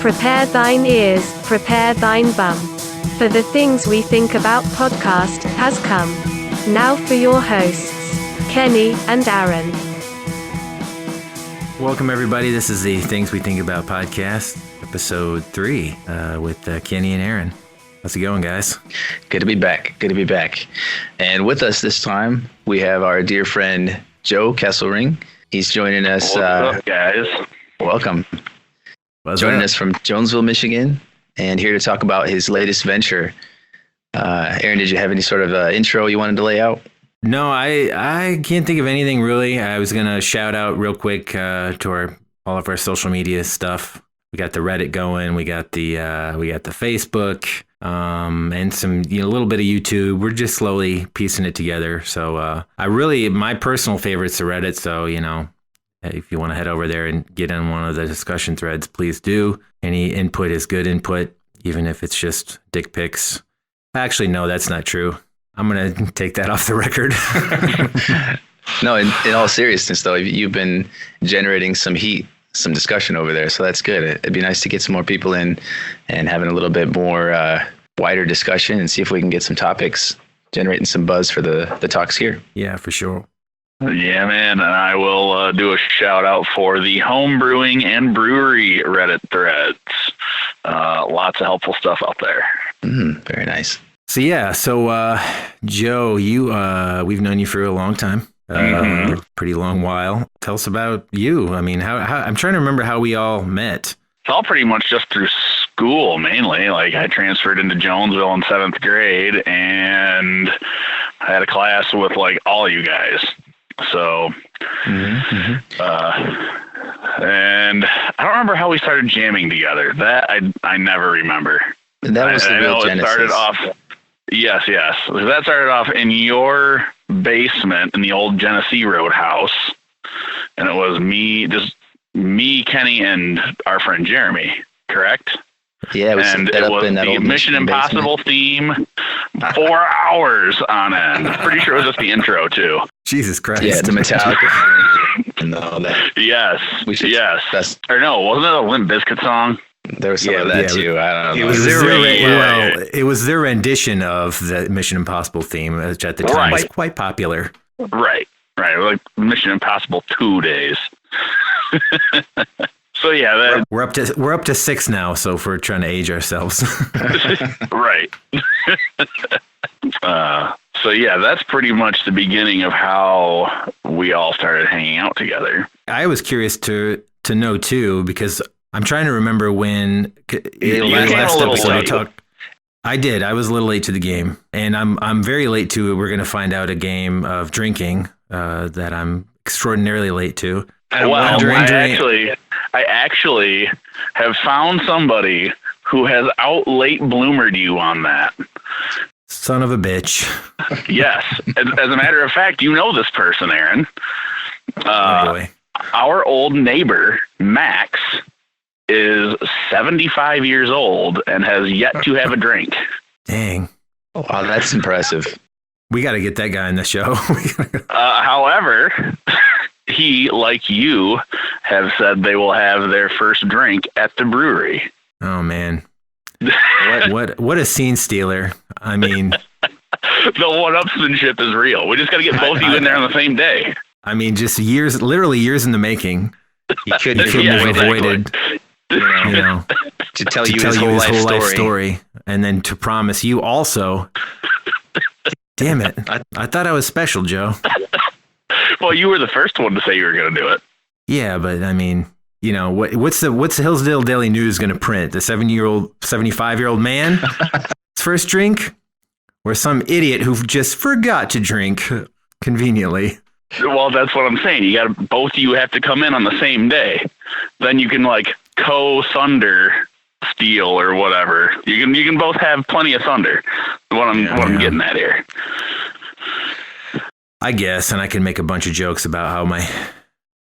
Prepare thine ears, prepare thine bum. For the Things We Think About podcast has come. Now for your hosts, Kenny and Aaron. Welcome, everybody. This is the Things We Think About podcast, episode 3, with Kenny and Aaron. How's it going, guys? Good to be back. And with us this time, we have our dear friend, Joe Kesselring. He's joining us. What's up, guys? Welcome. Joining us from Jonesville, Michigan, and here to talk about his latest venture. Aaron, did you have any sort of intro you wanted to lay out? No, I can't think of anything really. I was gonna shout out real quick to all of our social media stuff. We got the Reddit going. We got the Facebook, and some a little bit of YouTube. We're just slowly piecing it together. So my personal favorite's the Reddit. So if you want to head over there and get in one of the discussion threads, please do. Any input is good input, even if it's just dick pics. Actually, no, that's not true. I'm going to take that off the record. No, in all seriousness, though, you've been generating some heat, some discussion over there. So that's good. It'd be nice to get some more people in and having a little bit more wider discussion and see if we can get some topics, generating some buzz for the talks here. Yeah, for sure. Yeah, man. And I will do a shout out for the home brewing and brewery Reddit threads. Lots of helpful stuff out there. Very nice. So Joe, we've known you for a long time, pretty long while. Tell us about you. I mean, how I'm trying to remember how we all met. It's all pretty much just through school, mainly. Like, I transferred into Jonesville in 7th grade, and I had a class with like all you guys. So, and I don't remember how we started jamming together. That I never remember. That was the real genesis. It started off. Yes. That started off in your basement in the old Genesee Road house, and it was me, Kenny, and our friend Jeremy. Correct? Yeah, it was the Mission Impossible theme, 4 hours on end. Pretty sure it was just the intro too. Jesus Christ! Yeah, the Metallica and all that. Yes. Or no, wasn't it a Limp Bizkit song? There was some of that too. I don't know. It was their rendition of the Mission Impossible theme, which at the time was quite popular. Right. Like Mission Impossible 2 days. So yeah, we're up to 6 now. So if we're trying to age ourselves, right. So yeah, that's pretty much the beginning of how we all started hanging out together. I was curious to know too, because I'm trying to remember when last episode I talked. I did. I was a little late to the game, and I'm very late to it. We're going to find out a game of drinking that I'm extraordinarily late to. I actually have found somebody who has out late bloomered you on that. Son of a bitch. Yes. As a matter of fact, you know this person, Aaron. Boy. Our old neighbor, Max, is 75 years old and has yet to have a drink. Dang. Wow, that's impressive. We got to get that guy on the show. However, he, like you, have said they will have their first drink at the brewery. Oh, man. What a scene stealer. I mean, the one-upsmanship is real. We just got to get both of you in there on the same day. I mean, just literally years in the making. He couldn't have avoided, to tell you his whole life story, and then to promise you also. Damn it! I thought I was special, Joe. Well, you were the first one to say you were going to do it. Yeah, but I mean, what's the Hillsdale Daily News going to print? The 75-year-old man, his first drink, or some idiot who just forgot to drink conveniently? Well, that's what I'm saying. Both of you have to come in on the same day. Then you can co-thunder steal or whatever. You can both have plenty of thunder. What I'm getting at here. I guess, and I can make a bunch of jokes about how my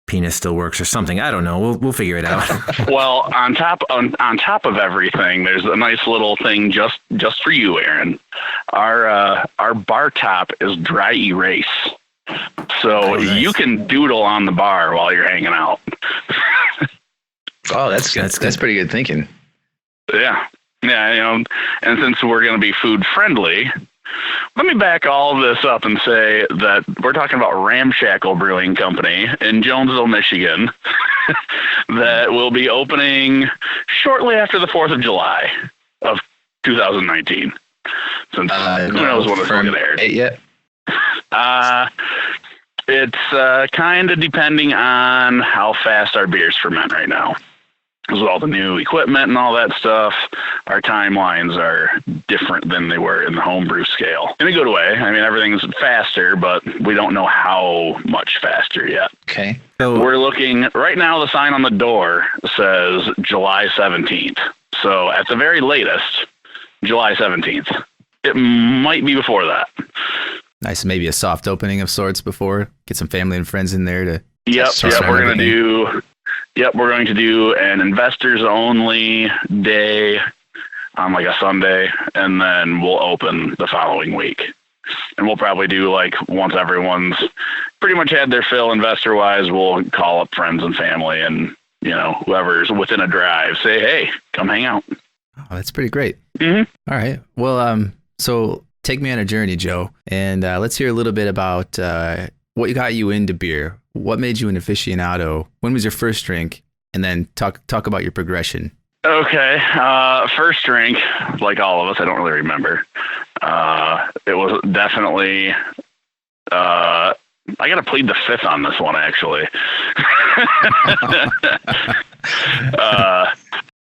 penis still works or something. I don't know. We'll figure it out. Well, on top of everything, there's a nice little thing just for you, Aaron. Our bar top is dry erase. So nice. You can doodle on the bar while you're hanging out. Oh, that's pretty good thinking. Yeah. Yeah, and since we're going to be food friendly, let me back all of this up and say that we're talking about Ramshackle Brewing Company in Jonesville, Michigan, that will be opening shortly after the 4th of July of 2019. Since who knows when it's going to air yet? It's kind of depending on how fast our beers ferment right now. Because with all the new equipment and all that stuff, our timelines are different than they were in the homebrew scale. In a good way. I mean, everything's faster, but we don't know how much faster yet. Okay. So We're looking, right now the sign on the door says July 17th. So at the very latest, July 17th. It might be before that. Nice, maybe a soft opening of sorts before. Get some family and friends in there to. Yep. start We're going everything. to do. Yep, we're going to do an investors only day on like a Sunday, and then we'll open the following week. And we'll probably do like once everyone's pretty much had their fill investor wise, we'll call up friends and family and whoever's within a drive, say, hey, come hang out. Oh, that's pretty great. Mm-hmm. All right. Well, so take me on a journey, Joe, and let's hear a little bit about what got you into beer. What made you an aficionado? When was your first drink? And then talk about your progression. Okay. First drink, like all of us, I don't really remember. It was definitely, I got to plead the fifth on this one, actually.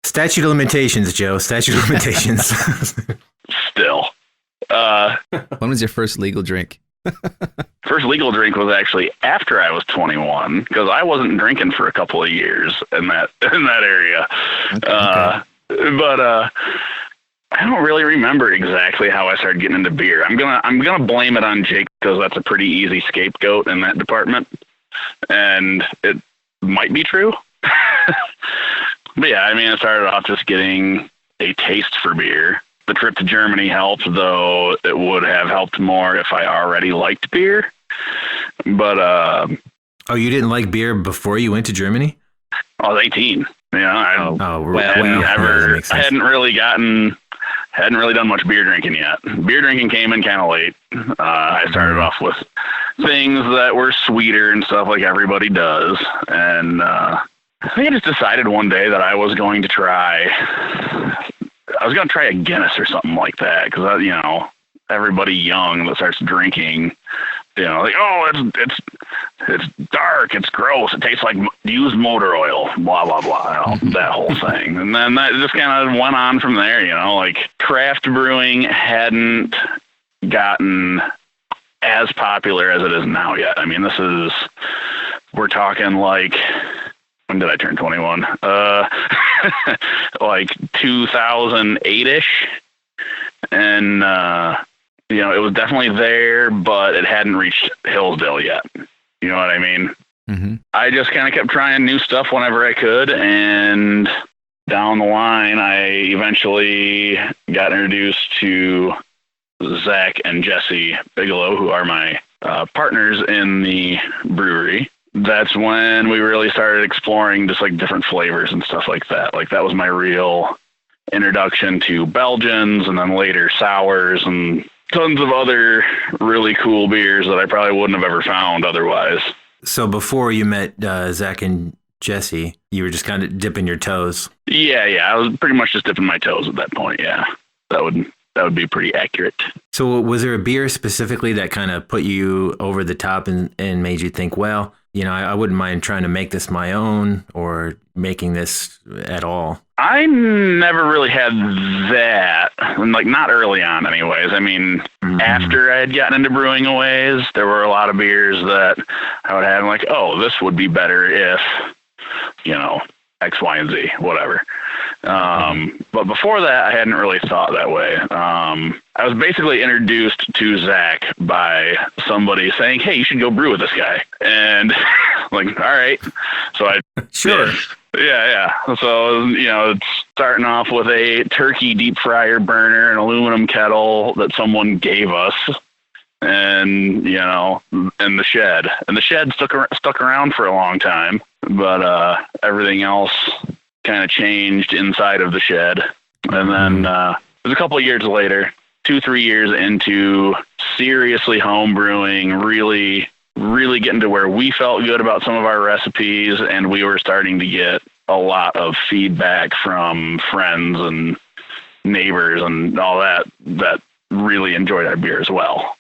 statute of limitations, Joe. Statute of limitations. Still. When was your first legal drink? First legal drink was actually after I was 21, because I wasn't drinking for a couple of years in that area. Okay. But I don't really remember exactly how I started getting into beer. I'm gonna blame it on Jake, because that's a pretty easy scapegoat in that department, and it might be true. But yeah, I mean, it started off just getting a taste for beer. The trip to Germany helped, though it would have helped more if I already liked beer. But Oh, you didn't like beer before you went to Germany? I was 18. I hadn't really done much beer drinking yet. Beer drinking came in kind of late. I started off with things that were sweeter and stuff like everybody does. And I think I just decided one day that I was going to try a Guinness or something like that. Because, everybody young that starts drinking, like, oh, it's dark, it's gross, it tastes like used motor oil, blah, blah, blah, that whole thing. And then that just kind of went on from there, like craft brewing hadn't gotten as popular as it is now yet. I mean, we're talking like, when did I turn 21? Like 2008-ish. And, it was definitely there, but it hadn't reached Hillsdale yet. You know what I mean? Mm-hmm. I just kind of kept trying new stuff whenever I could. And down the line, I eventually got introduced to Zach and Jesse Bigelow, who are my partners in the brewery. That's when we really started exploring just like different flavors and stuff like that. Like that was my real introduction to Belgians, and then later sours and tons of other really cool beers that I probably wouldn't have ever found otherwise. So before you met Zach and Jesse, you were just kind of dipping your toes. Yeah. I was pretty much just dipping my toes at that point. Yeah, that would be pretty accurate. So was there a beer specifically that kind of put you over the top and made you think, well, I wouldn't mind trying to make this my own, or making this at all? I never really had that, like not early on anyways. I mean, after I had gotten into brewing a ways, there were a lot of beers that I would have like, oh, this would be better if, X, Y, and Z, whatever. But before that, I hadn't really thought that way. I was basically introduced to Zach by somebody saying, hey, you should go brew with this guy. And like, all right. So I Sure. Yeah. So, it's starting off with a turkey deep fryer burner, an aluminum kettle that someone gave us, and, and the shed. And the shed stuck around for a long time, but everything else kind of changed inside of the shed. And then it was a couple of years later, 2-3 years into seriously home brewing, really getting to where we felt good about some of our recipes, and we were starting to get a lot of feedback from friends and neighbors and all that really enjoyed our beer as well.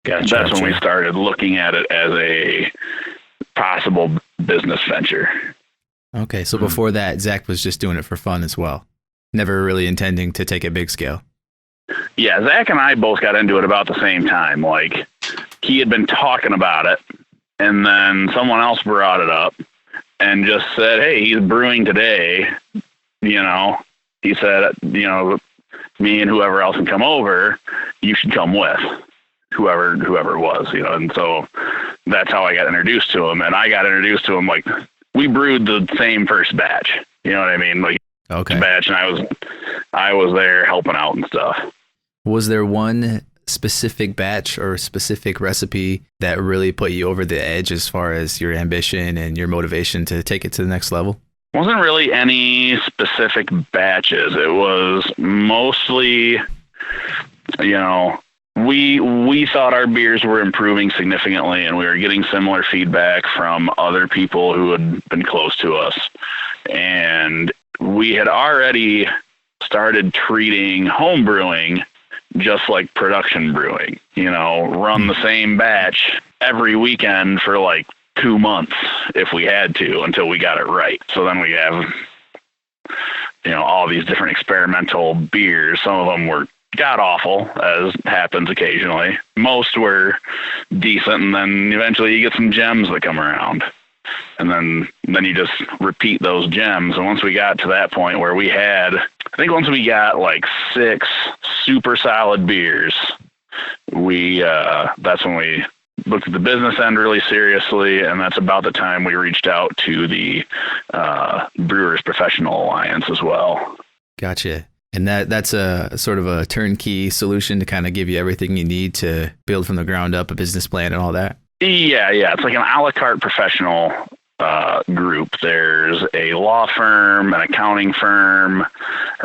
That's when we started looking at it as a possible business venture. Okay, so before that, Zach was just doing it for fun as well, never really intending to take it big scale. Yeah, Zach and I both got into it about the same time. Like, he had been talking about it, and then someone else brought it up and just said, hey, he's brewing today. You know, he said, you know, me and whoever else can come over, you should come with whoever it was, you know. And so that's how I got introduced to him. And I got introduced to him, like, we brewed the same first batch, you know what I mean? Like, okay. Batch, and I was there helping out and stuff. Was there one specific batch or specific recipe that really put you over the edge as far as your ambition and your motivation to take it to the next level? Wasn't really any specific batches. It was mostly, you know, we thought our beers were improving significantly, and we were getting similar feedback from other people who had been close to us. And we had already started treating home brewing just like production brewing, you know, run the same batch every weekend for like 2 months if we had to, until we got it right. So then we have, you know, all these different experimental beers. Some of them were god awful, as happens occasionally. Most were decent, and then eventually you get some gems that come around. And then you just repeat those gems. And once we got to that point where we had, I think once we got like 6 super solid beers, that's when we looked at the business end really seriously. And that's about the time we reached out to the Brewers Professional Alliance as well. Gotcha. And that's a sort of a turnkey solution to kind of give you everything you need to build from the ground up a business plan and all that. Yeah. It's like an a la carte professional group. There's a law firm, an accounting firm,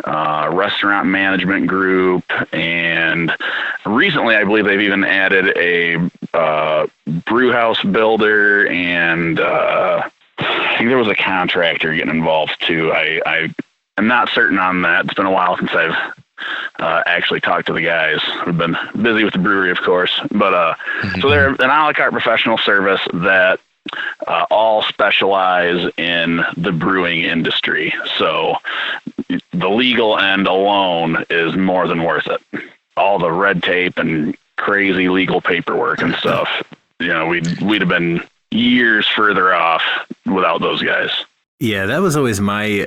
restaurant management group, and recently I believe they've even added a brew house builder, and I think there was a contractor getting involved too. I'm not certain on that. It's been a while since I've actually talked to the guys. We've been busy with the brewery, of course, but so they're an a la carte professional service that all specialize in the brewing industry. So the legal end alone is more than worth it. All the red tape and crazy legal paperwork and stuff, you know, we'd have been years further off without those guys. Yeah, that was always my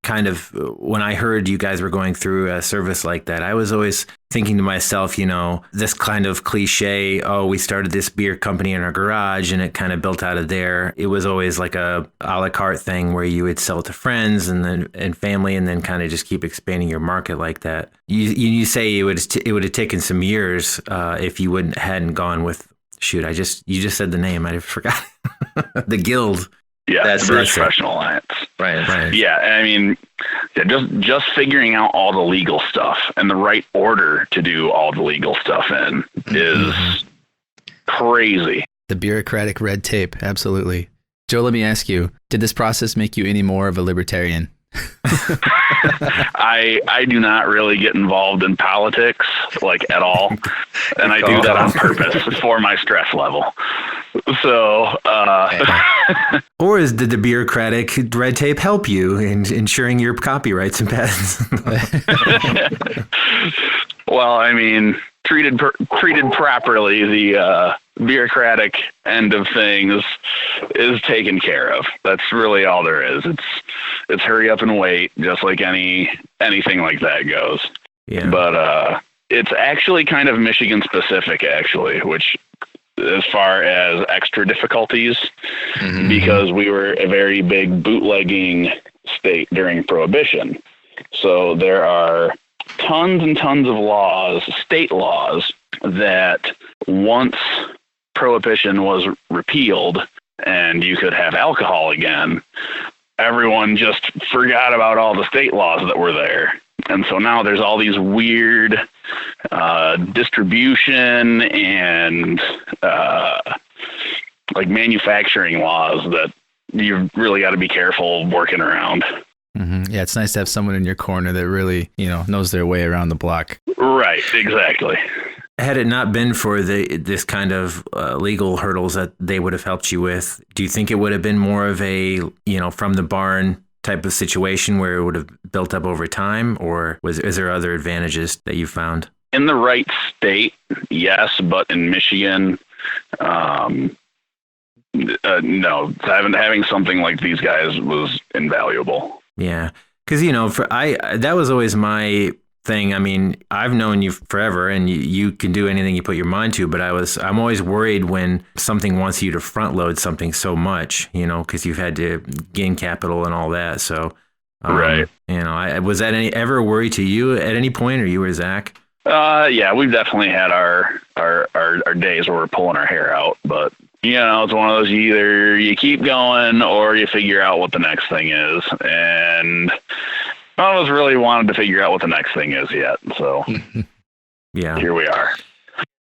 kind of, when I heard you guys were going through a service like that, I was always thinking to myself, you know, this kind of cliche, oh, we started this beer company in our garage and it kind of built out of there. It was always like a la carte thing where you would sell to friends and family, and then kind of just keep expanding your market like that. You say it would have taken some years if you hadn't gone with, you just said the name, I forgot. The Guild. Yeah, that's the Brewers Professional Alliance. Right. Yeah, I mean, just figuring out all the legal stuff and the right order to do all the legal stuff in is crazy. The bureaucratic red tape, absolutely. Joe, let me ask you, did this process make you any more of a libertarian? I do not really get involved in politics, like, at all, and I do that on purpose for my stress level. So, or did the bureaucratic red tape help you in ensuring your copyrights and patents? Well, I mean, treated properly, the bureaucratic end of things is taken care of. That's really all there is. It's hurry up and wait, just like anything like that goes. Yeah. But it's actually kind of Michigan specific, actually, which, as far as extra difficulties, because we were a very big bootlegging state during Prohibition. So there are tons and tons of laws, state laws, that once Prohibition was repealed and you could have alcohol again, everyone just forgot about all the state laws that were there. And so now there's all these weird distribution and like manufacturing laws that you've really got to be careful working around. Mm-hmm. Yeah, it's nice to have someone in your corner that really, knows their way around the block. Right, exactly. Had it not been for this kind of legal hurdles that they would have helped you with, do you think it would have been more of a, from the barn type of situation where it would have built up over time, or is there other advantages that you found? In the right state, yes, but in Michigan, no. Having something like these guys was invaluable. Yeah, because that was always my thing. I mean, I've known you forever, and you can do anything you put your mind to. But I'm always worried when something wants you to front load something so much, because you've had to gain capital and all that. So, right. Was that ever a worry to you at any point, or you or Zach? Yeah, we've definitely had our days where we're pulling our hair out, but it's one of those, either you keep going or you figure out what the next thing is. And none of us really wanted to figure out what the next thing is yet. So yeah, here we are.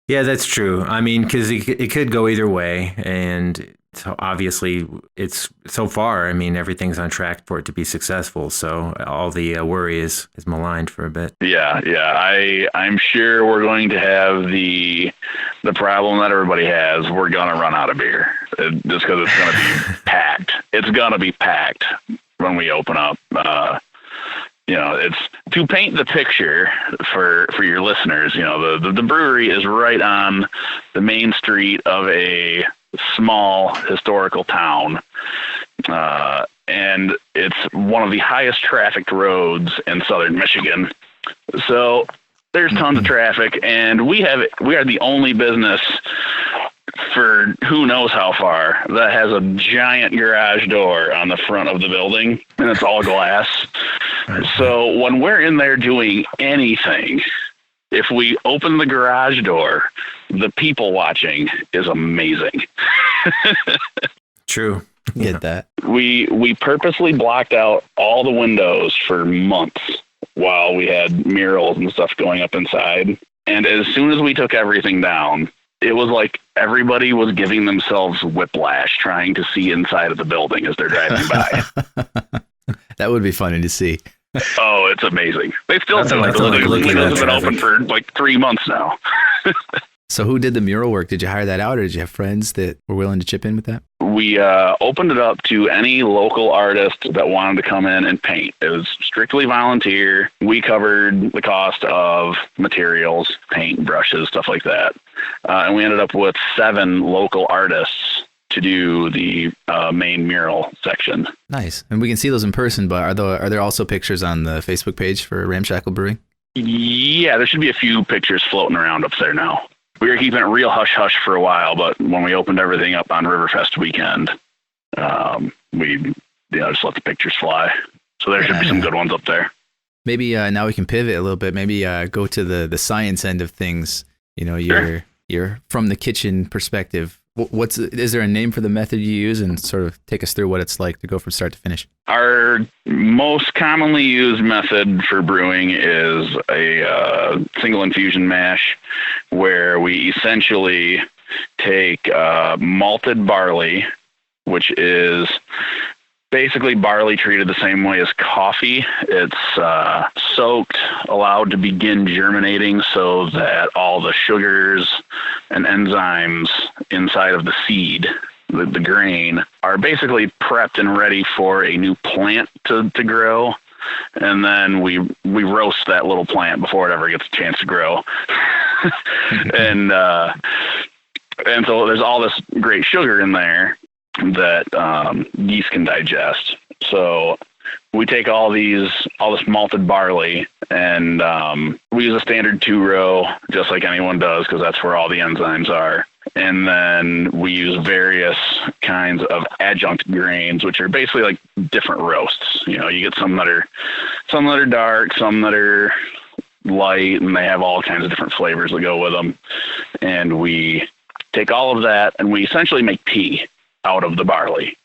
Yeah, that's true. I mean, because it could go either way. And so obviously it's so far, I mean, everything's on track for it to be successful. So all the worry is maligned for a bit. Yeah. I'm sure we're going to have the problem that everybody has. We're going to run out of beer just because it's going to be packed. It's going to be packed when we open up. It's to paint the picture for your listeners. The brewery is right on the main street of a small historical town, and it's one of the highest trafficked roads in southern Michigan. So there's tons of traffic, and we are the only business for who knows how far that has a giant garage door on the front of the building, and it's all glass. So when we're in there doing anything, if we open the garage door, the people watching is amazing. True. Get that. We purposely blocked out all the windows for months while we had murals and stuff going up inside. And as soon as we took everything down, it was like everybody was giving themselves whiplash trying to see inside of the building as they're driving by. That would be funny to see. Oh, it's amazing. They still do it. The windows have been open for like 3 months now. So who did the mural work? Did you hire that out, or did you have friends that were willing to chip in with that? We opened it up to any local artist that wanted to come in and paint. It was strictly volunteer. We covered the cost of materials, paint, brushes, stuff like that. And we ended up with 7 local artists to do the main mural section. Nice. And we can see those in person, but are there also pictures on the Facebook page for Ramshackle Brewing? Yeah, there should be a few pictures floating around up there now. We were keeping it real hush-hush for a while, but when we opened everything up on Riverfest weekend, we just let the pictures fly. So there should be some good ones up there. Maybe now we can pivot a little bit. Maybe go to the science end of things. You're from the kitchen perspective. Is there a name for the method you use, and sort of take us through what it's like to go from start to finish? Our most commonly used method for brewing is a single infusion mash, where we essentially take malted barley, which is basically barley treated the same way as coffee. It's soaked, allowed to begin germinating so that all the sugars and enzymes inside of the seed, the grain, are basically prepped and ready for a new plant to grow. And then we roast that little plant before it ever gets a chance to grow. And so there's all this great sugar in there that yeast can digest. So we take all this malted barley, and we use a standard 2-row, just like anyone does, because that's where all the enzymes are. And then we use various kinds of adjunct grains, which are basically like different roasts. You get some that are dark, some that are light, and they have all kinds of different flavors that go with them. And we take all of that, and we essentially make tea out of the barley.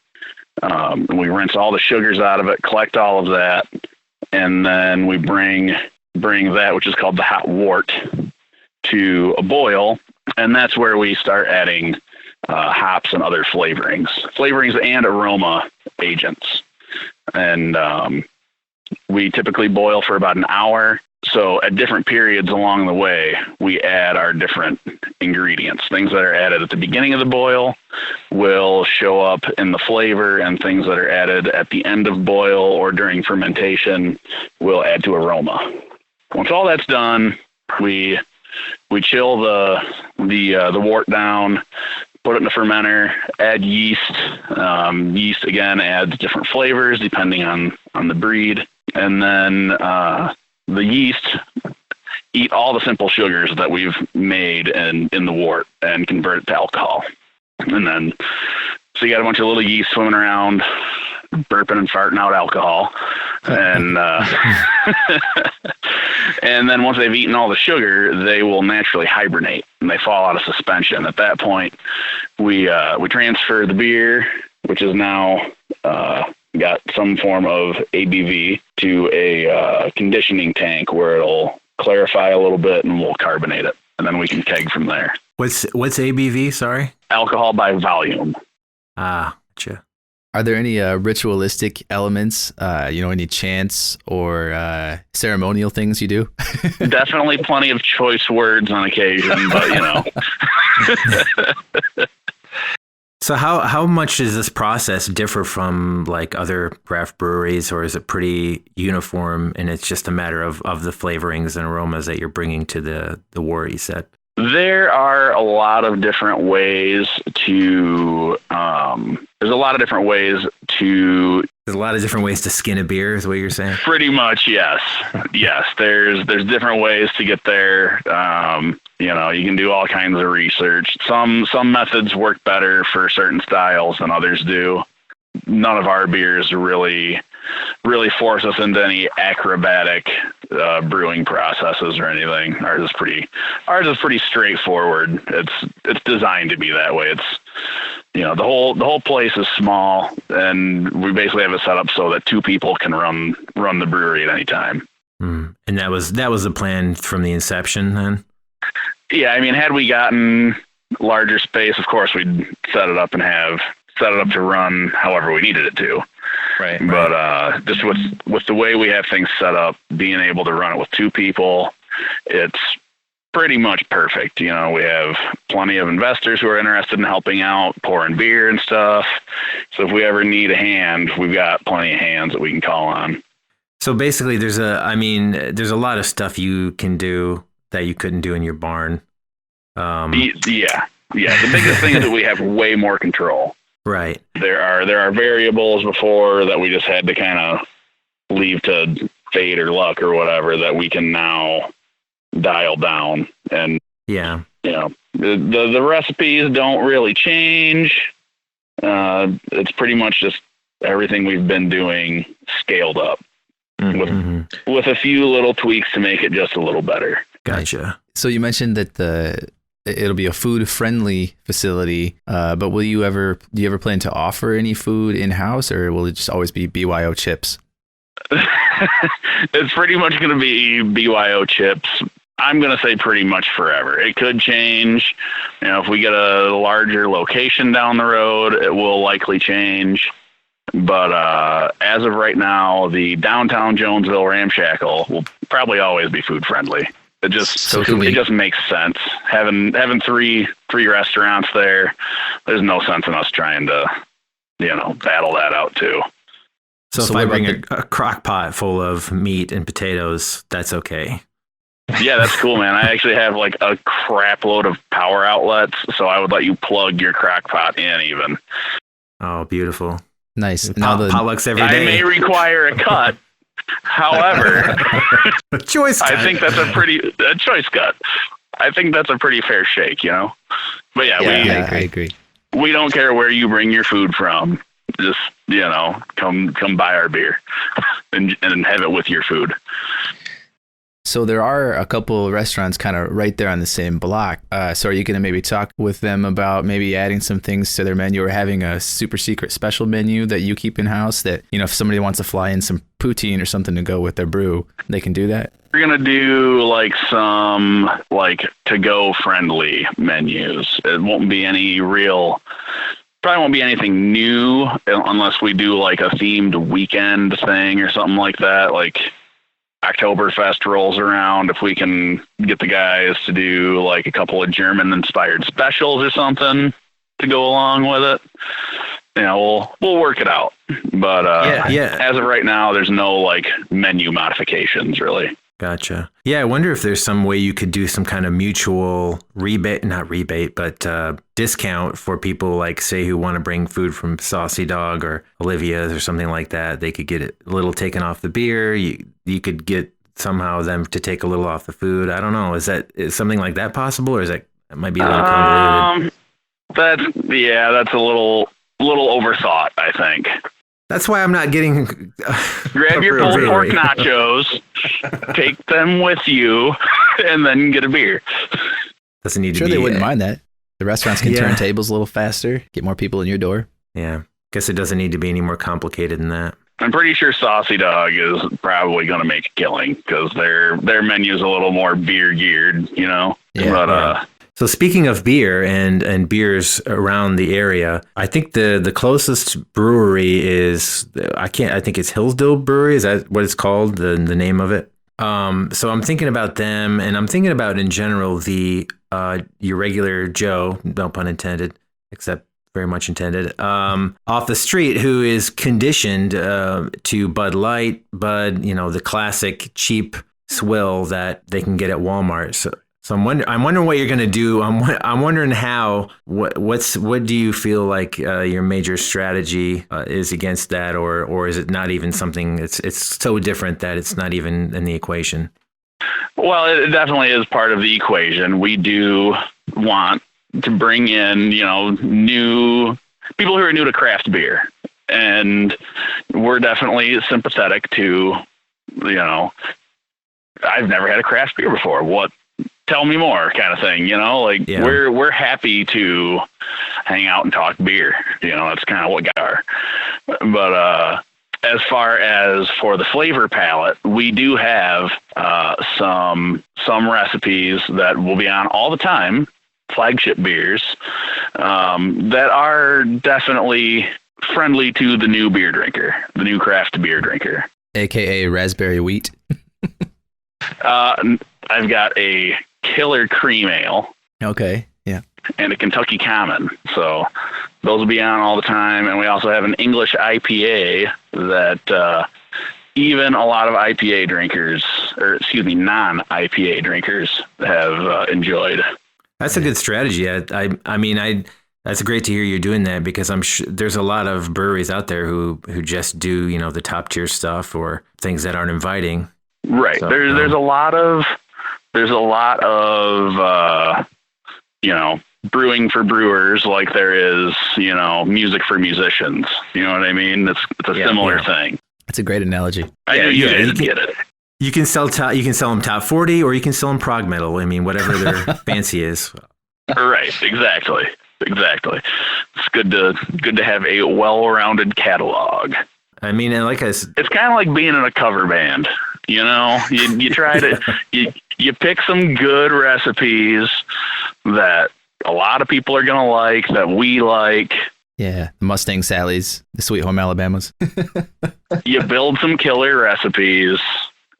We rinse all the sugars out of it, collect all of that, and then we bring that, which is called the hot wort, to a boil, and that's where we start adding hops and other flavorings and aroma agents. And we typically boil for about an hour. So at different periods along the way, we add our different ingredients. Things that are added at the beginning of the boil will show up in the flavor, and things that are added at the end of boil or during fermentation will add to aroma. Once all that's done, we chill the wort down, put it in the fermenter, add yeast. Yeast, again, adds different flavors depending on the breed. And then the yeast eat all the simple sugars that we've made in the wort and convert it to alcohol. And then, so you got a bunch of little yeast swimming around, burping and farting out alcohol. And and then once they've eaten all the sugar, they will naturally hibernate and they fall out of suspension. At that point, we transfer the beer, which is now got some form of ABV, to a conditioning tank where it'll clarify a little bit and we'll carbonate it. And then we can keg from there. What's ABV? Sorry. Alcohol by volume. Gotcha. Are there any ritualistic elements, any chants or ceremonial things you do? Definitely plenty of choice words on occasion, but So how much does this process differ from like other craft breweries, or is it pretty uniform and it's just a matter of the flavorings and aromas that you're bringing to the wort, you said? There are a lot of different ways to there's a lot of different ways to skin a beer, is what you're saying? Pretty much, yes. Yes, there's different ways to get there. You can do all kinds of research. Some methods work better for certain styles than others do. None of our beers really force us into any acrobatic brewing processes or anything. Ours is pretty straightforward. It's designed to be that way. It's the whole place is small, and we basically have it set up so that two people can run the brewery at any time. And that was the plan from the inception then? Yeah, I mean, had we gotten larger space, of course we'd set it up to run however we needed it to. Right. But just with the way we have things set up, being able to run it with two people, it's pretty much perfect. We have plenty of investors who are interested in helping out, pouring beer and stuff. So if we ever need a hand, we've got plenty of hands that we can call on. So basically there's a lot of stuff you can do that you couldn't do in your barn. Yeah. The biggest thing is that we have way more control. Right. There are variables before that we just had to kind of leave to fate or luck or whatever that we can now dial down. And yeah, the recipes don't really change. It's pretty much just everything we've been doing scaled up with a few little tweaks to make it just a little better. Gotcha. So you mentioned that it'll be a food-friendly facility, but do you ever plan to offer any food in-house, or will it just always be BYO chips? It's pretty much going to be BYO chips. I'm going to say pretty much forever. It could change. If we get a larger location down the road, it will likely change. But as of right now, the downtown Jonesville Ramshackle will probably always be food-friendly. It just makes sense. Having three restaurants there, there's no sense in us trying to, battle that out too. So if I bring a crock pot full of meat and potatoes, that's okay. Yeah, that's cool, man. I actually have like a crap load of power outlets, so I would let you plug your crock pot in even. Oh, beautiful. Nice. Potlucks every day. I may require a cut. However, choice cut. I think that's a choice cut. I think that's a pretty fair shake, But I agree. We don't care where you bring your food from. Just come buy our beer and have it with your food. So there are a couple of restaurants kind of right there on the same block. So are you going to maybe talk with them about maybe adding some things to their menu or having a super secret special menu that you keep in house that, you know, if somebody wants to fly in some poutine or something to go with their brew, they can do that? We're going to do like some like to-go friendly menus. It won't be probably won't be anything new unless we do like a themed weekend thing or something like that. Like Oktoberfest rolls around, if we can get the guys to do like a couple of German inspired specials or something to go along with it, you know, we'll work it out. But as of right now, there's no like menu modifications really. Gotcha. Yeah, I wonder if there's some way you could do some kind of mutual not rebate, but discount for people like, say, who want to bring food from Saucy Dog or Olivia's or something like that. They could get a little taken off the beer. You could get somehow them to take a little off the food. I don't know. Is something like that possible, or it might be a little convoluted? That's a little overthought, I think. That's why I'm not getting. Grab your pulled pork nachos, take them with you, and then get a beer. Doesn't need to be. be. Sure, they wouldn't mind that. The restaurants can turn tables a little faster, get more people in your door. Yeah, guess it doesn't need to be any more complicated than that. I'm pretty sure Saucy Dog is probably going to make a killing because their menu is a little more beer geared, you know. Yeah, but So speaking of beer and beers around the area, I think the closest brewery is I think it's Hillsdale Brewery. Is that what it's called? The name of it. So I'm thinking about them, and I'm thinking about in general your regular Joe, no pun intended, except very much intended, off the street who is conditioned to Bud Light, Bud, you know, the classic cheap swill that they can get at Walmart. So I'm wondering what you're going to do. I'm wondering how. What do you feel like your major strategy is against that, or is it not even something? It's so different that it's not even in the equation. Well, it definitely is part of the equation. We do want to bring in, you know, new people who are new to craft beer, and we're definitely sympathetic to, you know, I've never had a craft beer before. What? Tell me more, kind of thing, you know, like we're happy to hang out and talk beer, you know, that's kind of what we are. But as far as for the flavor palette, we do have some recipes that will be on all the time, flagship beers that are definitely friendly to the new beer drinker, the new craft beer drinker, aka raspberry wheat. I've got a killer cream ale. Okay, yeah. And a Kentucky Common. So those will be on all the time. And we also have an English IPA that even a lot of IPA drinkers, non-IPA drinkers have enjoyed. That's a good strategy. I mean, that's great to hear you're doing that, because I'm sure there's a lot of breweries out there who just do, you know, the top tier stuff or things that aren't inviting. Right. So, there's a lot of you know, brewing for brewers, like there is, you know, music for musicians. You know what I mean? It's a similar thing. That's a great analogy. I knew you guys get it. You can sell them top 40, or you can sell them prog metal. I mean, whatever their fancy is. Right. Exactly. It's good to have a well-rounded catalog. I mean, and like it's kind of like being in a cover band. You know, you try to you pick some good recipes that a lot of people are gonna like, that we like. Yeah, the Mustang Sally's, the Sweet Home Alabamas. You build some killer recipes,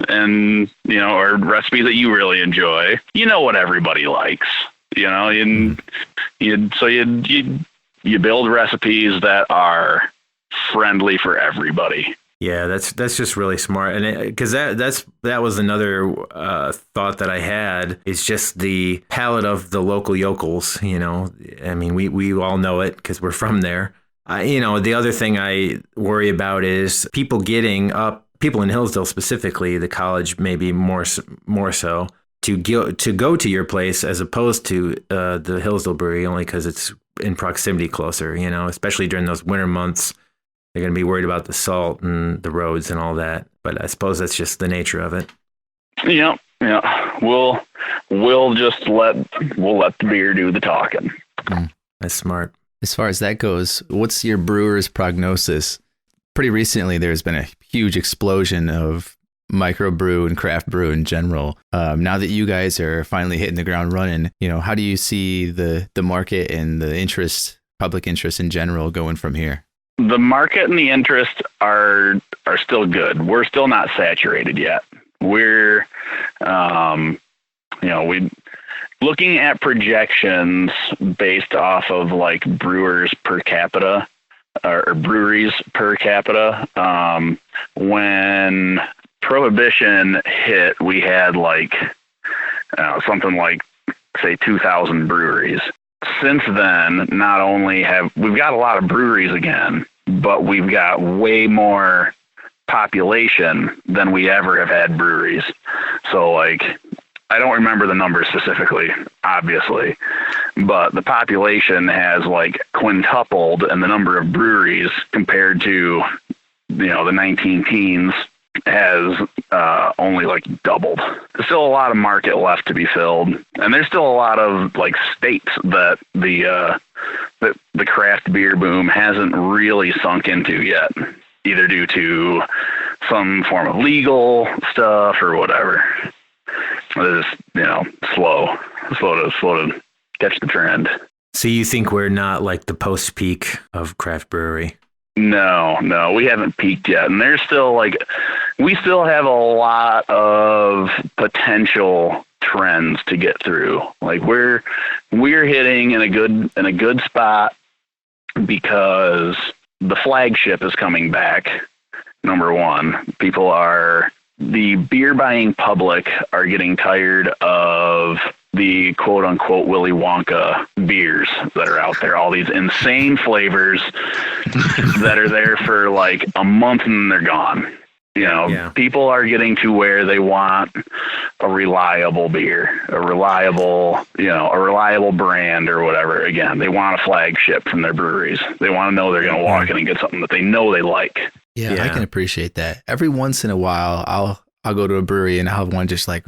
and you know, or recipes that you really enjoy. You know what everybody likes. You know, you build recipes that are friendly for everybody. Yeah, that's just really smart, and because that was another thought that I had, is just the palate of the local yokels. You know, I mean, we all know it because we're from there. You know, the other thing I worry about is people in Hillsdale specifically, the college maybe more so, to go to your place as opposed to the Hillsdale Brewery, only because it's in proximity closer. You know, especially during those winter months. They're going to be worried about the salt and the roads and all that. But I suppose that's just the nature of it. Yeah, Yeah, we'll let the beer do the talking. That's smart. As far as that goes, what's your brewer's prognosis? Pretty recently, there's been a huge explosion of microbrew and craft brew in general. Now that you guys are finally hitting the ground running, how do you see the market and the interest, public interest in general, going from here? The market and the interest are still good. We're still not saturated yet. We're, looking at projections based off of like brewers per capita or breweries per capita. When Prohibition hit, we had like something like, say, 2,000 breweries. Since then, not only we've got a lot of breweries again, but we've got way more population than we ever have had breweries. So like, I don't remember the numbers specifically, obviously, but the population has like quintupled, and the number of breweries compared to, the 19 teens has only like doubled. There's still a lot of market left to be filled, and there's still a lot of like states that the craft beer boom hasn't really sunk into yet, either due to some form of legal stuff or whatever. It's just, slow to catch the trend. So you think we're not like the post peak of craft brewery? No, we haven't peaked yet. And there's still we still have a lot of potential trends to get through. Like we're hitting in a good spot because the flagship is coming back. Number one, the beer buying public are getting tired of the quote unquote Willy Wonka beers that are out there, all these insane flavors that are there for like a month and then they're gone. People are getting to where they want a reliable beer, a reliable brand or whatever. Again, they want a flagship from their breweries. They want to know they're going to walk in and get something that they know they like. Yeah, I can appreciate that. Every once in a while, I'll go to a brewery and I'll have one just like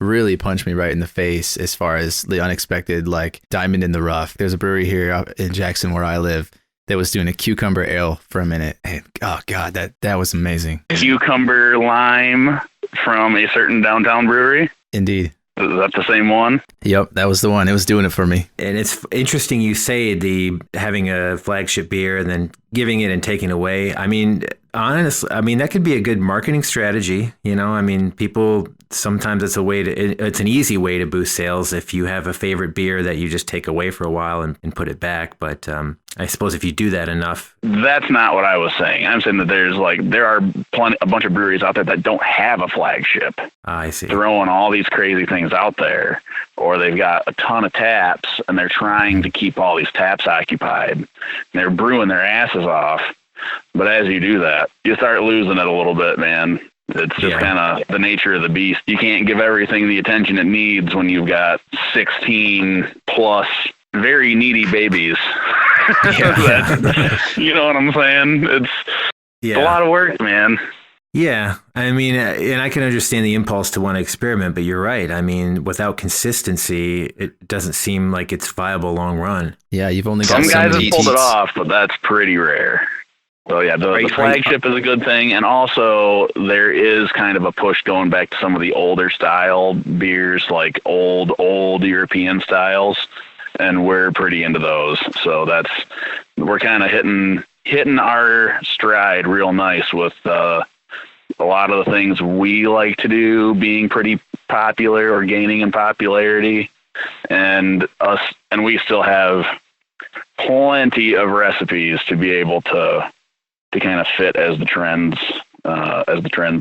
really punch me right in the face as far as the unexpected, like diamond in the rough. There's a brewery here up in Jackson where I live that was doing a cucumber ale for a minute. And oh God, that was amazing. Cucumber lime from a certain downtown brewery. Indeed. Is that the same one? Yep, that was the one. It was doing it for me. And it's interesting you say having a flagship beer and then giving it and taking away. I mean, honestly, that could be a good marketing strategy. People, sometimes it's an easy way to boost sales if you have a favorite beer that you just take away for a while and put it back. But I suppose if you do that enough. That's not what I was saying. I'm saying that there are a bunch of breweries out there that don't have a flagship. I see. Throwing all these crazy things out there, or they've got a ton of taps and they're trying to keep all these taps occupied. They're brewing their asses off. But as you do that, you start losing it a little bit, man. It's just kind of the nature of the beast. You can't give everything the attention it needs when you've got 16 plus very needy babies. You know what I'm saying? It's a lot of work, man. Yeah. And I can understand the impulse to want to experiment, but you're right. Without consistency, it doesn't seem like it's viable long run. Yeah, you've only got some guys have pulled it off, but that's pretty rare. So yeah, the flagship is a good thing, and also there is kind of a push going back to some of the older style beers, like old European styles, and we're pretty into those. So we're kind of hitting our stride real nice with a lot of the things we like to do being pretty popular or gaining in popularity, and we still have plenty of recipes to be able to kind of fit as the trends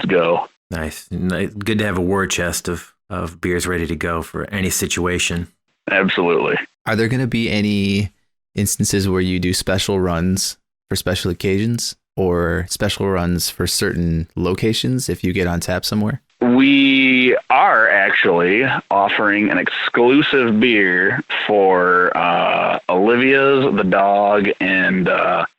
go. Nice. Good to have a war chest of beers ready to go for any situation. Absolutely. Are there going to be any instances where you do special runs for special occasions or special runs for certain locations if you get on tap somewhere? We are actually offering an exclusive beer for Olivia's, The Dog, and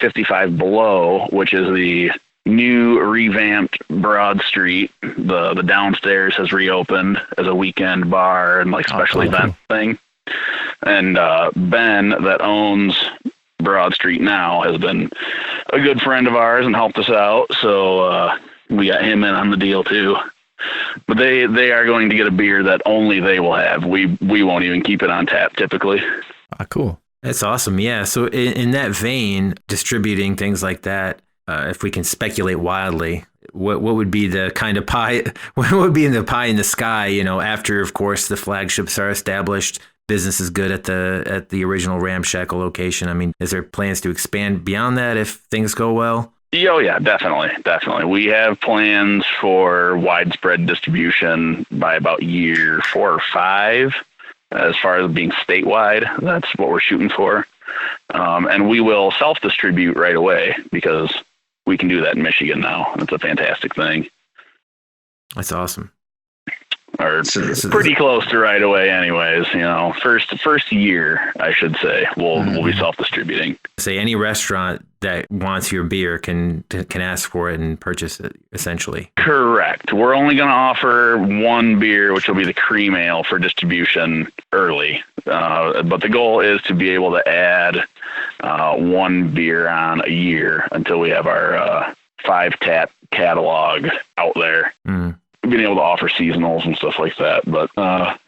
55 Below, which is the new revamped Broad Street. The downstairs has reopened as a weekend bar and like special event thing. And Ben, that owns Broad Street now, has been a good friend of ours and helped us out. So we got him in on the deal too. But they are going to get a beer that only they will have. We won't even keep it on tap typically. Cool. That's awesome. Yeah. So in that vein, distributing things like that, if we can speculate wildly, what would be the kind of pie? What would be in the pie in the sky? You know, after of course the flagships are established, business is good at the original Ramshackle location. I mean, is there plans to expand beyond that if things go well? Oh yeah, definitely. We have plans for widespread distribution by about year 4 or 5. As far as being statewide, that's what we're shooting for. And we will self-distribute right away because we can do that in Michigan now. It's a fantastic thing. That's awesome. Or pretty close to right away anyways. You know, first year, I should say, we'll be self-distributing. Say any restaurant that wants your beer can ask for it and purchase it, essentially. Correct. We're only going to offer one beer, which will be the cream ale, for distribution early. But the goal is to be able to add one beer on a year until we have our 5-tap catalog out there. Being able to offer seasonals and stuff like that. But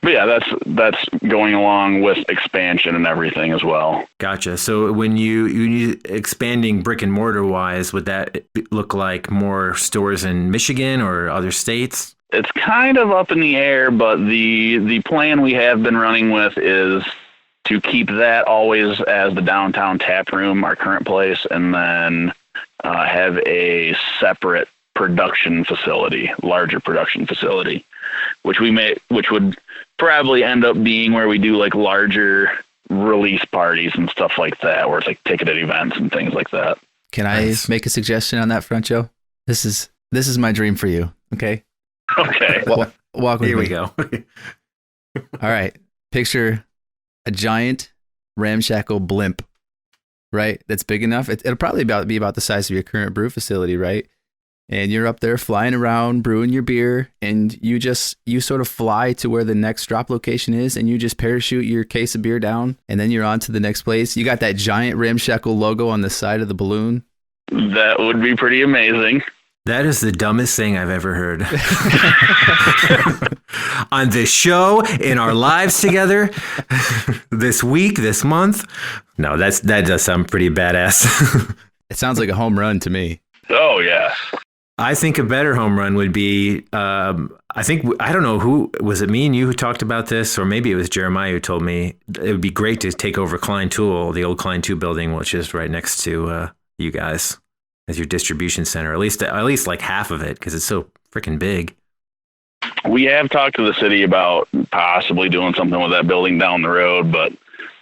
yeah, that's going along with expansion and everything as well. Gotcha. So when you expanding brick and mortar wise, would that look like more stores in Michigan or other states? It's kind of up in the air, but the plan we have been running with is to keep that always as the downtown tap room, our current place, and then have a separate larger production facility, which would probably end up being where we do like larger release parties and stuff like that, where it's like ticketed events and things like that. Can I make a suggestion on that front, Joe? This is my dream for you. Okay. Okay. Walk with me. Here we go. All right. Picture a giant ramshackle blimp, right? That's big enough. It'll probably be about the size of your current brew facility, right? And you're up there flying around, brewing your beer, and you sort of fly to where the next drop location is, and you just parachute your case of beer down, and then you're on to the next place. You got that giant Ramshackle logo on the side of the balloon. That would be pretty amazing. That is the dumbest thing I've ever heard. On this show, in our lives together, this week, this month. No, that does sound pretty badass. It sounds like a home run to me. Oh, yeah. I think a better home run would be, I don't know who, was it me and you who talked about this, or maybe it was Jeremiah who told me it would be great to take over Klein Tool, the old Klein 2 building, which is right next to you guys as your distribution center, at least like half of it, because it's so freaking big. We have talked to the city about possibly doing something with that building down the road, but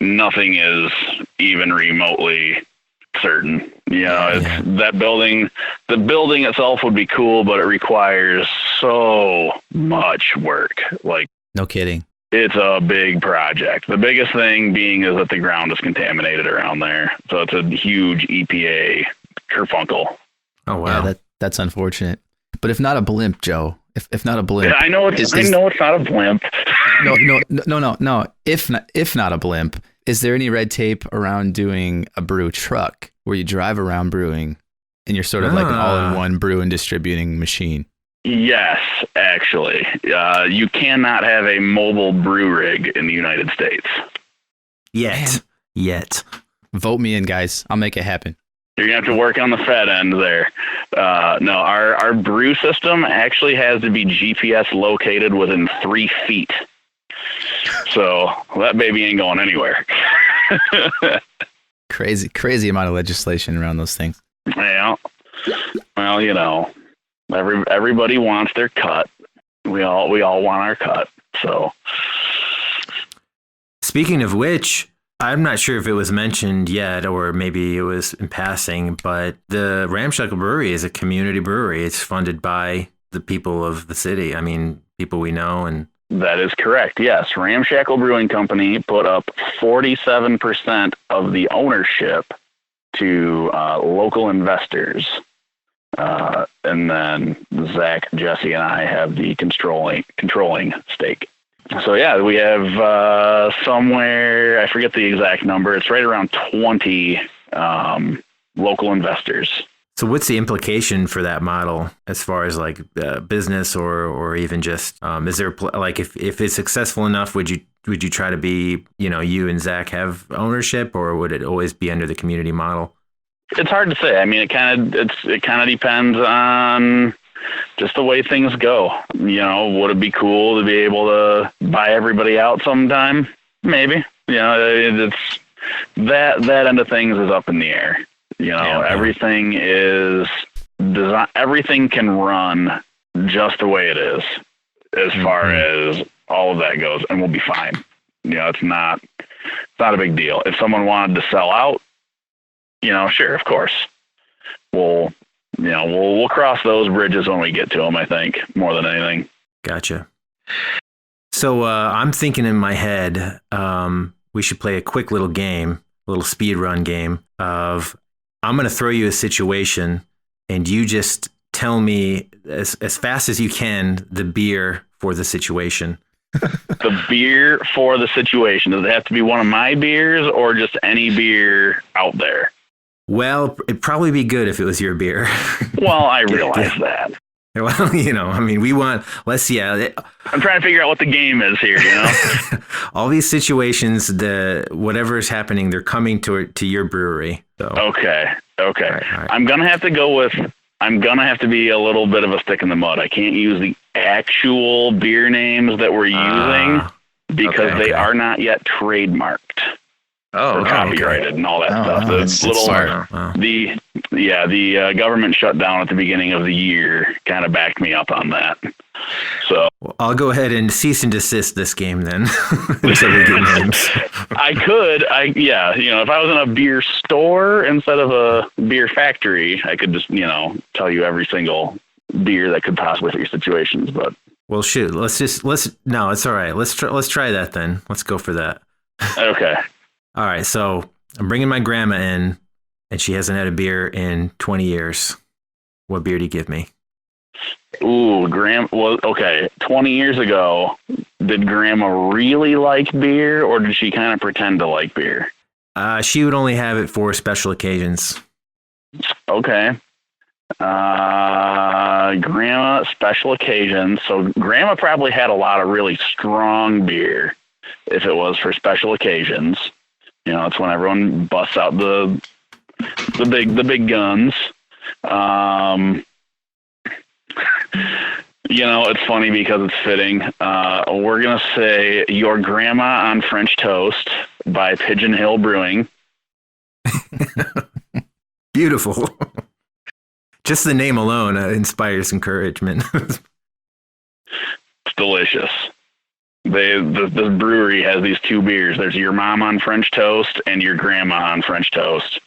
nothing is even remotely certain. You know, that building, the building itself would be cool, but it requires so much work. Like, no kidding. It's a big project. The biggest thing being is that the ground is contaminated around there. So it's a huge EPA kerfunkel. Oh, wow. Yeah, that's unfortunate. But if not a blimp, Joe, if not a blimp. Yeah, I know it's not a blimp. No. If not a blimp, is there any red tape around doing a brew truck where you drive around brewing and you're sort of like an all-in-one brew and distributing machine? Yes, actually. You cannot have a mobile brew rig in the United States. Yet. Vote me in, guys. I'll make it happen. You're going to have to work on the Fed end there. No, our brew system actually has to be GPS located within 3 feet. So that baby ain't going anywhere. Crazy amount of legislation around those things. Yeah. Well, you know, everybody wants their cut. We all want our cut. So, speaking of which, I'm not sure if it was mentioned yet, or maybe it was in passing, but the Ramshackle Brewery is a community brewery. It's funded by the people of the city. I mean, people we know. And that is correct. Yes. Ramshackle Brewing Company put up 47% of the ownership to local investors. And then Zach, Jesse, and I have the controlling stake. So yeah, we have somewhere, I forget the exact number. It's right around 20 local investors. So what's the implication for that model as far as like business or even just is there like if it's successful enough, would you try to be, you and Zach have ownership, or would it always be under the community model? It's hard to say. I mean, it kind of depends on just the way things go. Would it be cool to be able to buy everybody out sometime? Maybe. It's that end of things is up in the air. Everything is design. Everything can run just the way it is, as far as all of that goes, and we'll be fine. It's not a big deal. If someone wanted to sell out, sure, of course, we'll cross those bridges when we get to them. I think more than anything. Gotcha. So I'm thinking in my head, we should play a quick little game, a little speed run game of. I'm going to throw you a situation, and you just tell me as fast as you can the beer for the situation. The beer for the situation. Does it have to be one of my beers or just any beer out there? Well, it'd probably be good if it was your beer. Well, I realize that. Well, we want, let's see. I'm trying to figure out what the game is here, All these situations, whatever is happening, they're coming to your brewery. So. Okay. All right. I'm going to have to be a little bit of a stick in the mud. I can't use the actual beer names that we're using because they are not yet trademarked. Or copyrighted and all that stuff. The government shutdown at the beginning of the year kind of backed me up on that. So I'll go ahead and cease and desist this game then. Until we get names. I could, if I was in a beer store instead of a beer factory, I could just, tell you every single beer that could possibly fit your situations. But well, shoot, no, it's all right. Let's try that then. Let's go for that. Okay. All right, so I'm bringing my grandma in, and she hasn't had a beer in 20 years. What beer do you give me? Ooh, well, okay. 20 years ago, did Grandma really like beer, or did she kind of pretend to like beer? She would only have it for special occasions. Okay. Grandma, special occasions. So Grandma probably had a lot of really strong beer if it was for special occasions. It's when everyone busts out the big guns. It's funny because it's fitting. We're gonna say Your Grandma on French Toast by Pigeon Hill Brewing. Beautiful. Just the name alone inspires encouragement. It's delicious. This brewery has these two beers. There's Your Mom on French Toast and Your Grandma on French Toast.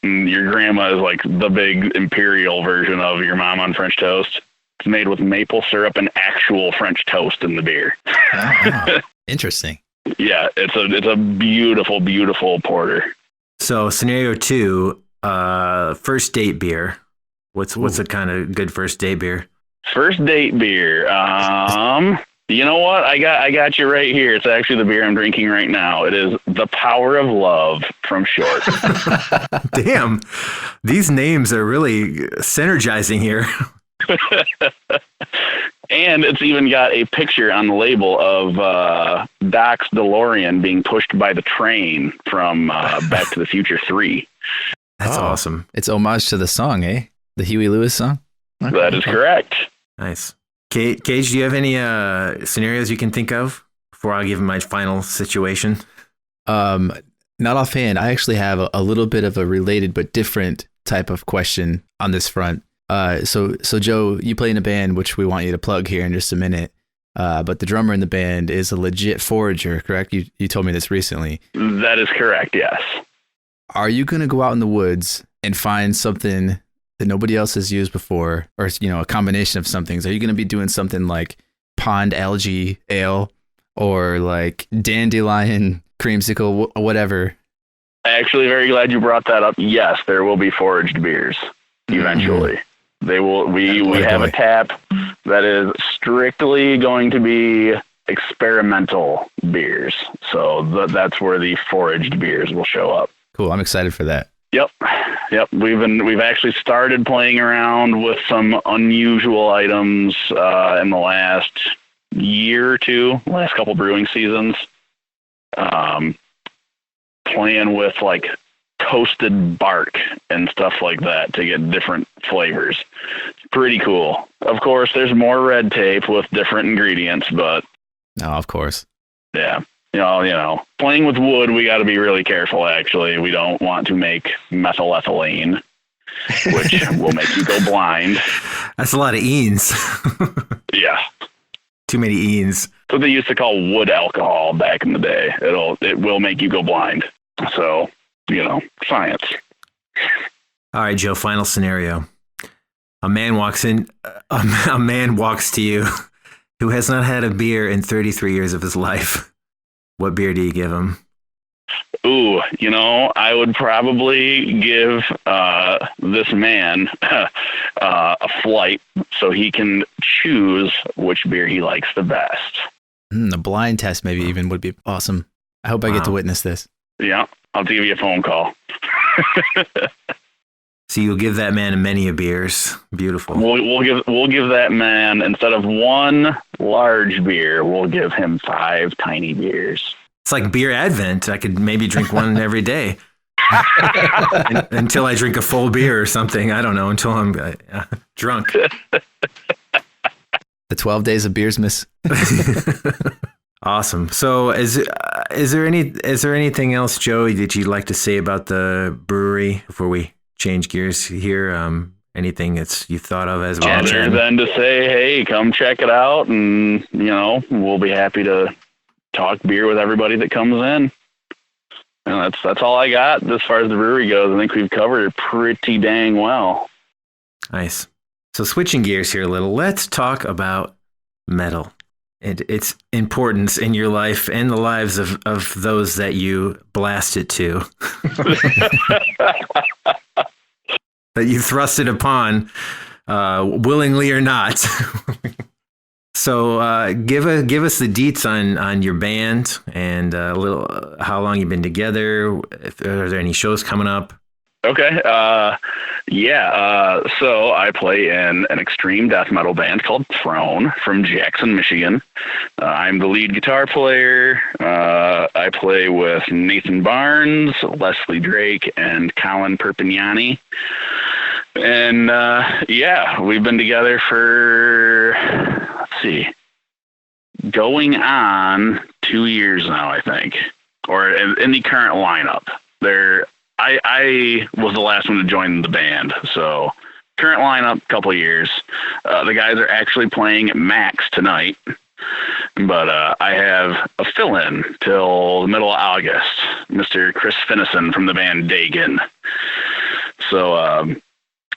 And Your Grandma is like the big imperial version of Your Mom on French Toast. It's made with maple syrup and actual French toast in the beer. Oh, interesting. Yeah, it's a beautiful, beautiful porter. So scenario 2, first date beer. What's a kind of good first date beer? First date beer. You know what? I got you right here. It's actually the beer I'm drinking right now. It is The Power of Love from Short. Damn. These names are really synergizing here. And it's even got a picture on the label of Doc's DeLorean being pushed by the train from Back to the Future 3. That's awesome. It's homage to the song, eh? The Huey Lewis song? That is correct. Nice. Cage, do you have any scenarios you can think of before I give my final situation? Not offhand. I actually have a little bit of a related but different type of question on this front. So Joe, you play in a band, which we want you to plug here in just a minute. But the drummer in the band is a legit forager, correct? You told me this recently. That is correct, yes. Are you going to go out in the woods and find something that nobody else has used before, or a combination of some things? Are you going to be doing something like pond algae ale or like dandelion creamsicle, whatever? Actually, very glad you brought that up. Yes, there will be foraged beers eventually. We have a tap that is strictly going to be experimental beers. So that's where the foraged beers will show up. Cool. I'm excited for that. Yep. We've actually started playing around with some unusual items in the last year or two, last couple brewing seasons. Playing with like toasted bark and stuff like that to get different flavors. It's pretty cool. Of course, there's more red tape with different ingredients, but No, of course. yeah. You know, playing with wood, we got to be really careful, actually. We don't want to make methylethylene, which will make you go blind. That's a lot of eans. Yeah. Too many eans. That's what they used to call wood alcohol back in the day. It will make you go blind. So, science. All right, Joe, final scenario. A man walks to you who has not had a beer in 33 years of his life. What beer do you give him? Ooh, I would probably give this man a flight so he can choose which beer he likes the best. A blind test maybe even would be awesome. I hope I get to witness this. Yeah, I'll give you a phone call. So you'll give that man many a beers. Beautiful. We'll give that man, instead of one large beer, we'll give him 5 tiny beers. It's like beer advent. I could maybe drink one every day until I drink a full beer or something. I don't know, until I'm drunk. The 12 days of beers miss. Awesome. So is there anything else, Joey, that you'd like to say about the brewery before we change gears here? Anything that's you thought of as well? Other than to say, hey, come check it out, and we'll be happy to talk beer with everybody that comes in. And that's all I got as far as the brewery goes. I think we've covered it pretty dang well. Nice. So switching gears here a little, let's talk about metal and its importance in your life and the lives of those that you blast it to. That you thrust it upon, willingly or not. So give us the deets on your band and a little how long you've been together. Are there any shows coming up? Okay. So I play in an extreme death metal band called Throne from Jackson, Michigan. I'm the lead guitar player. I play with Nathan Barnes, Leslie Drake, and Colin Perpignani. And we've been together for, going on 2 years now, I think, or in the current lineup. I was the last one to join the band, so current lineup, couple of years. The guys are actually playing at Max tonight, but I have a fill-in till the middle of August, Mr. Chris Finnison from the band Dagon. So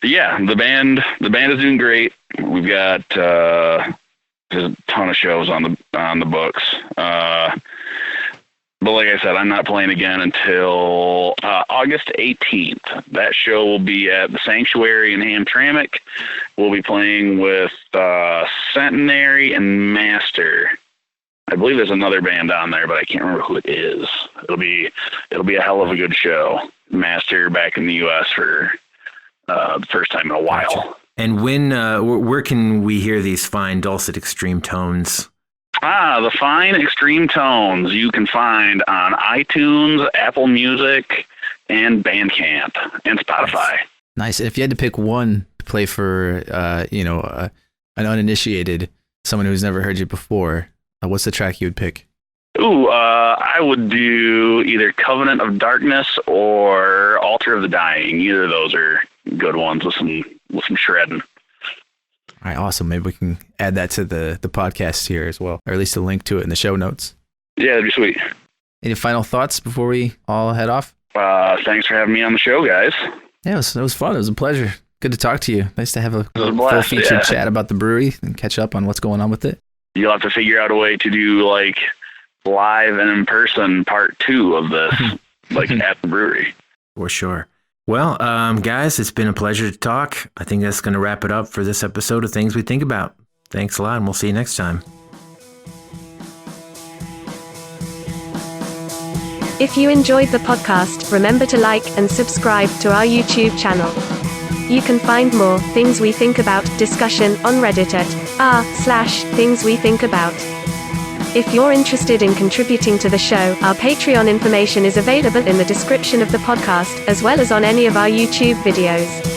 the band is doing great. We've got there's a ton of shows on the books. But like I said, I'm not playing again until August 18th. That show will be at the Sanctuary in Hamtramck. We'll be playing with Centenary and Master. I believe there's another band on there, but I can't remember who it is. It'll be a hell of a good show. Master back in the U.S. for the first time in a while. Gotcha. And where can we hear these fine dulcet extreme tones? The fine extreme tones you can find on iTunes, Apple Music, and Bandcamp, and Spotify. Nice. If you had to pick one to play for, an uninitiated, someone who's never heard you before, what's the track you would pick? I would do either Covenant of Darkness or Altar of the Dying. Either of those are good ones with some shredding. All right, awesome. Maybe we can add that to the podcast here as well, or at least a link to it in the show notes. Yeah, that'd be sweet. Any final thoughts before we all head off? Thanks for having me on the show, guys. Yeah, it was fun. It was a pleasure. Good to talk to you. Nice to have a full-featured chat about the brewery and catch up on what's going on with it. You'll have to figure out a way to do like live and in person part 2 of this, like at the brewery. For sure. Well, guys, it's been a pleasure to talk. I think that's going to wrap it up for this episode of Things We Think About. Thanks a lot, and we'll see you next time. If you enjoyed the podcast, remember to like and subscribe to our YouTube channel. You can find more Things We Think About discussion on Reddit at r/thingswethinkabout. If you're interested in contributing to the show, our Patreon information is available in the description of the podcast, as well as on any of our YouTube videos.